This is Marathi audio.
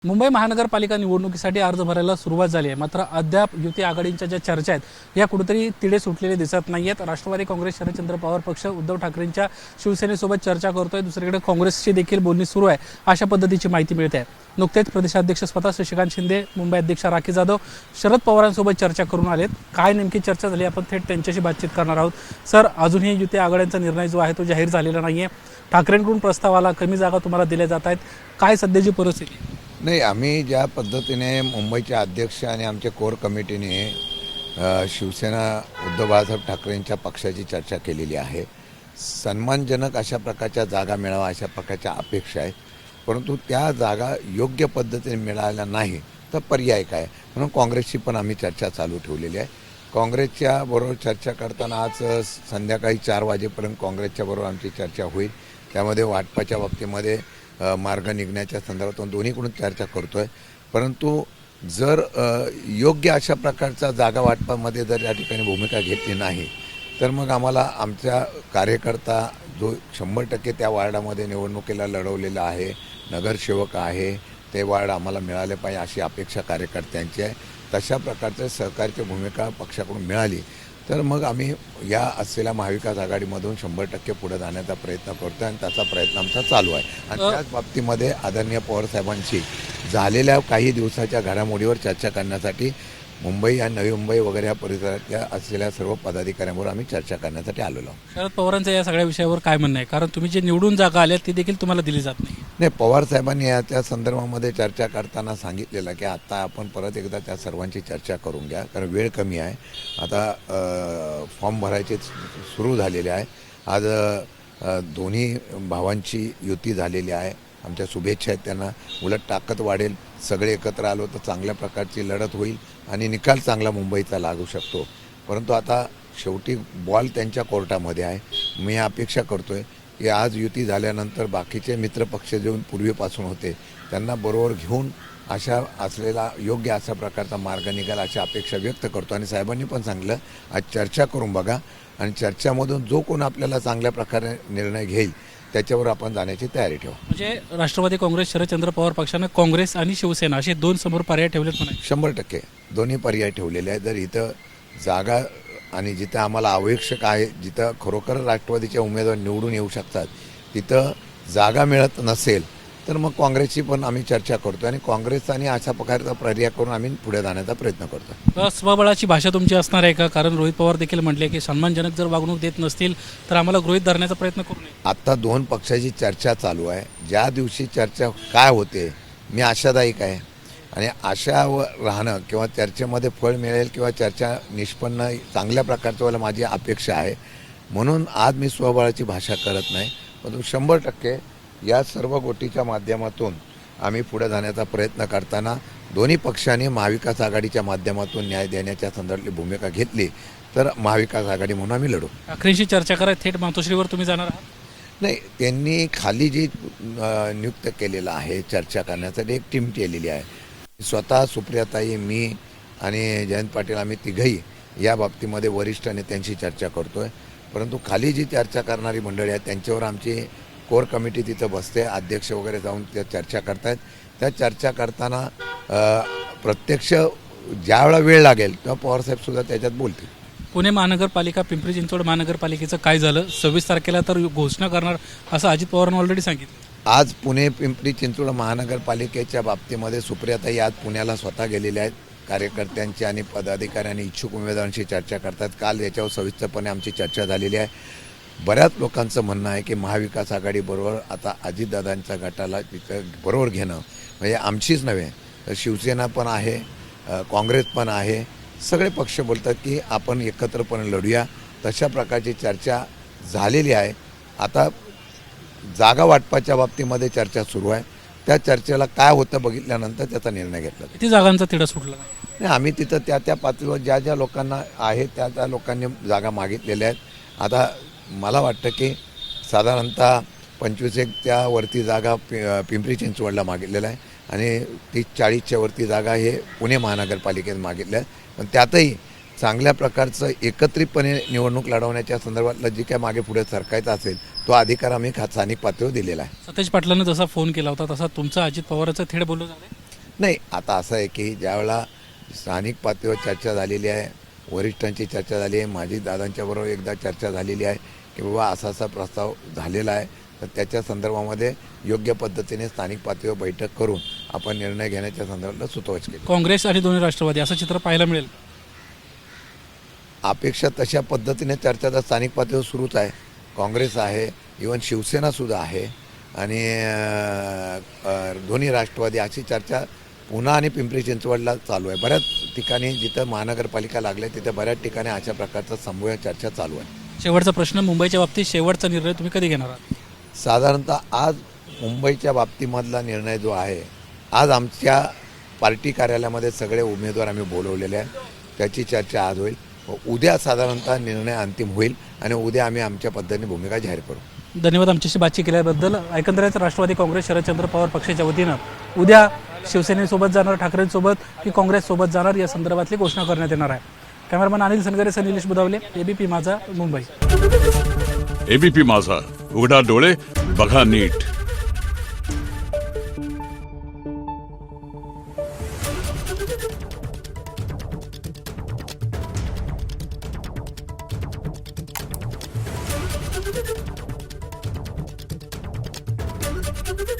मुंबई महानगरपालिका निवडणुकीसाठी अर्ज भरायला सुरुवात झाली आहे। मात्र अद्याप युती आघाडींच्या ज्या चर्चा आहेत या कुठेतरी तिढे सुटलेले दिसत नाहीयेत। राष्ट्रवादी काँग्रेस शरदचंद्र पवार पक्ष उद्धव ठाकरेंच्या शिवसेनेसोबत चर्चा करतोय, दुसरीकडे काँग्रेसची देखील बोलणी सुरू आहे, अशा पद्धतीची माहिती मिळते आहे। नुकतेच प्रदेशाध्यक्ष स्वतः शशिकांत शिंदे, मुंबई अध्यक्ष राखी जाधव शरद पवारांसोबत चर्चा करून आलेत। काय नेमकी चर्चा झाली आपण थेट त्यांच्याशी बातचीत करणार आहोत। सर, अजूनही युती आघाड्यांचा निर्णय जो आहे तो जाहीर झालेला नाहीये। ठाकरेंकडून प्रस्ताव आला, कमी जागा तुम्हाला दिल्या जात आहेत, काय सध्याची परिस्थिती? नाही, आम्ही ज्या पद्धतीने मुंबईचे अध्यक्ष आणि आमच्या कोर कमिटीने शिवसेना उद्धव बाळासाहेब ठाकरेंच्या पक्षाची चर्चा केलेली आहे। सन्मानजनक अशा प्रकारच्या जागा मिळावा अशा प्रकारच्या अपेक्षा आहेत, परंतु त्या जागा योग्य पद्धतीने मिळाल्या नाही तर पर्याय काय, म्हणून काँग्रेसची पण आम्ही चर्चा चालू ठेवलेली आहे। काँग्रेसच्या बरोबर चर्चा करताना आज संध्याकाळी 4 वाजेपर्यंत काँग्रेसच्या बरोबर आमची चर्चा होईल। त्यामध्ये वाटपाच्या बाबतीमध्ये मार्ग निघण्याच्या संदर्भातून दोन्हीकडून चर्चा करतो आहे, परंतु जर योग्य अशा प्रकारचा जागा वाटपामध्ये जर या ठिकाणी भूमिका घेतली नाही तर मग आम्हाला आमच्या कार्यकर्ता जो 100% त्या वार्डामध्ये निवडणुकीला लढवलेला आहे, नगरसेवक आहे, ते वार्ड आम्हाला मिळाले पाहिजे अशी अपेक्षा कार्यकर्त्यांची आहे। तशा प्रकारचे सहकार्याची भूमिका पक्षाकडून मिळाली तर मग आम्ही या असलेल्या महाविकास आघाडीमधून 100% पुढे जाण्याचा प्रयत्न करतो आणि त्याचा प्रयत्न आमचा चालू आहे। आणि त्याच बाबतीमध्ये आदरणीय पवारसाहेबांशी झालेल्या काही दिवसाच्या घडामोडीवर चर्चा करण्यासाठी मुंबई आणि नवी मुंबई वगैरे या परिसरातल्या असलेल्या सर्व पदाधिकाऱ्यांबरोबर आम्ही चर्चा करण्यासाठी आलेलो आहोत। शरद पवारांचं या सगळ्या विषयावर काय म्हणणं आहे? कारण तुम्ही जे निवडून जागा आल्या ती देखील तुम्हाला दिली जात नाही। पवार साहेबांनी त्या संदर्भामध्ये चर्चा करताना सांगितलेलं की आता आपण परत एकदा त्या सर्वांची चर्चा करून घ्या, कारण वेळ कमी आहे। आता फॉर्म भरायचे सुरू झालेले आहे। आज दोन्ही भावांची युती झालेली आहे। आमच्या शुभेच्छा आहेत त्यांना, उलट ताकद वाढेल, सगळे एकत्र आलो तर चांगल्या प्रकारची लढत होईल आणि निकाल चांगला मुंबईचा लागू शकतो। परंतु आता शेवटी बॉल त्यांच्या कोर्टामध्ये आहे। मी अपेक्षा करतोय की आज युती झाल्यानंतर बाकीचे मित्रपक्ष जे पूर्वीपासून होते त्यांना बरोबर घेऊन अशा असलेला योग्य अशा प्रकारचा मार्ग निघाल अशी अपेक्षा व्यक्त करतो। आणि साहेबांनी पण सांगितलं आज चर्चा करून बघा आणि चर्चामधून जो कोण आपल्याला चांगल्या प्रकारे निर्णय घेईल त्याच्यावर आपण जाण्याची तयारी ठेवू। म्हणजे राष्ट्रवादी काँग्रेस शरदचंद्र पवार पक्षानं काँग्रेस आणि शिवसेना असे दोन समोर पर्याय ठेवलेत म्हणा? 100% दोन्ही पर्याय ठेवलेले आहेत। जर इथं जागा आणि जिथं आम्हाला आवश्यक आहे, जिथं खरोखर राष्ट्रवादीचे उमेदवार निवडून येऊ शकतात, तिथं जागा मिळत नसेल तर मग काँग्रेसची पण आम्ही चर्चा करतो आणि काँग्रेस आणि अशा प्रकारचा पर्याय करून आम्ही पुढे जाण्याचा प्रयत्न करतो। स्वबळाची भाषा तुमची असणार आहे का? कारण रोहित पवार देखील म्हटले की सन्मानजनक जर वागणूक देत नसतील तर आम्हाला गृहीत धरण्याचा प्रयत्न करू नये। आता दोन पक्षाची चर्चा चालू आहे। ज्या दिवशी चर्चा काय होते मी आशादायक आहे आणि आशावर राहणं किंवा चर्चेमध्ये फळ मिळेल किंवा चर्चा निष्पन्न चांगल्या प्रकारचं व्हायला माझी अपेक्षा आहे, म्हणून आज मी स्वबळाची भाषा करत नाही। परंतु 100% या सर्व गोष्टीच्या माध्यमातून आम्ही पुढे जाण्याचा प्रयत्न करताना दोन्ही पक्षांनी महाविकास आघाडीच्या माध्यमातून न्याय देण्याच्या संदर्भातली भूमिका घेतली तर महाविकास आघाडी म्हणून आम्ही लढू। ठाकरेंशी चर्चा करा, थेट मातोश्रीवर तुम्ही जाणार आहात? नाही, त्यांनी खाली जी नियुक्त केलेलं आहे चर्चा करण्यासाठी एक टीम केलेली आहे। स्वतः सुप्रियाताई, मी आणि जयंत पाटील आम्ही तिघही या बाबतीमध्ये वरिष्ठ नेत्यांशी चर्चा करतोय, परंतु खाली जी चर्चा करणारी मंडळी आहे त्यांच्यावर आमची कोर कमिटी तिथं बसते, अध्यक्ष वगैरे जाऊन त्या चर्चा करतायत। त्या चर्चा करताना प्रत्यक्ष ज्यावेळा वेळ लागेल तेव्हा पवारसाहेबसुद्धा त्याच्यात बोलतील। पुणे महानगरपालिका, पिंपरी चिंचवड महानगरपालिकेचं काय झालं? 26 तारखेला तर घोषणा करणार असं अजित पवारांनी ऑलरेडी सांगितलं। आज पुणे पिंपरी चिंचवड महानगरपालिकेच्या बाबतीमध्ये सुप्रियाताई आज पुण्याला स्वतः गेलेल्या आहेत। कार्यकर्त्यांची आणि पदाधिकारी आणि इच्छुक उमेदवारांशी चर्चा करतात। काल याच्यावर सविस्तरपणे आमची चर्चा झालेली आहे। बऱ्याच लोकांचं म्हणणं आहे की महाविकास आघाडीबरोबर आता अजितदादांच्या गटाला तिथं बरोबर घेणं म्हणजे आमचीच नव्हे तर शिवसेना पण आहे, काँग्रेस पण आहे, सगळे पक्ष बोलतात की आपण एकत्रपणे लढूया। तशा प्रकारची चर्चा झालेली आहे। आता जागा वाटपाच्या बाबतीमध्ये चर्चा सुरू आहे, त्या चर्चेला काय होतं बघितल्यानंतर त्याचा निर्णय घेतला। किती जागांचा तिढा सुटला? नाही, आम्ही तिथं त्या पातळीवर ज्या लोकांना आहे त्या लोकांनी जागा मागितलेल्या आहेत। आता मला वाटतं की साधारणतः 25-1 वरती जागा पिंपरी चिंचवडला मागितलेला आहे आणि 30-40च्या वरती जागा हे पुणे महानगरपालिकेत मागितल्या आहेत। पण त्यातही चांगल्या प्रकारचं एकत्रितपणे निवडणूक लढवण्याच्या संदर्भातलं जी काय मागे पुढे सरकायचं असेल तो अधिकार आम्ही स्थानिक पातळीवर दिलेला आहे। सतेज पाटलांनी जसा फोन केला होता तसा तुमचा अजित पवारांचं थेट बोलणं झालं? नाही, आता असं आहे की ज्यावेळेला स्थानिक पातळीवर चर्चा झालेली आहे, वरिष्ठांची चर्चा झाली आहे, माझी दादांच्या बरोबर एकदा चर्चा झालेली आहे की बाबा असा असा प्रस्ताव झालेला आहे, तर त्याच्या संदर्भामध्ये योग्य पद्धतीने स्थानिक पातळीवर बैठक करून आपण निर्णय घेण्याच्या संदर्भात सुतोवाच केली. काँग्रेस आणि दोन्ही राष्ट्रवादी असं चित्र पाहायला मिळेल. अपेक्षा तशा पद्धतीने चर्चा तर स्थानिक पातळीवर सुरूच आहे. काँग्रेस आहे, इवन शिवसेनासुद्धा आहे आणि दोन्ही राष्ट्रवादी अशी चर्चा पुणा आणि पिंपरी चिंचवडला चालू आहे. बऱ्याच ठिकाणी जिथं महानगरपालिका लागले तिथे बऱ्याच ठिकाणी अशा प्रकारचा समूह चर्चा चालू आहे. शेवटचा प्रश्न, मुंबईच्या बाबतीत शेवटचा निर्णय तुम्ही कधी घेणार आहात? साधारणतः आज मुंबईच्या बाबतीमधला निर्णय जो आहे, आज आमच्या पार्टी कार्यालयामध्ये सगळे उमेदवार आम्ही बोलवलेले आहे, त्याची चर्चा आज होईल. उद्या साधारणतः निर्णय अंतिम होईल आणि उद्या आम्ही आमच्या पद्धतीने भूमिका जाहीर करू. धन्यवाद आमच्याशी बातचीत केल्याबद्दल. एकंदरीत राष्ट्रवादी काँग्रेस शरदचंद्र पवार पक्षाच्या वतीनं उद्या शिवसेनेसोबत जाणार, ठाकरेंसोबत की काँग्रेससोबत जाणार या संदर्भातली घोषणा करण्यात येणार आहे. कॅमेरामॅन अनिल सनगरे, निलेश बुधावले, एबीपी माझा, मुंबई. एबीपी माझा, उघडा डोळे बघा नीट.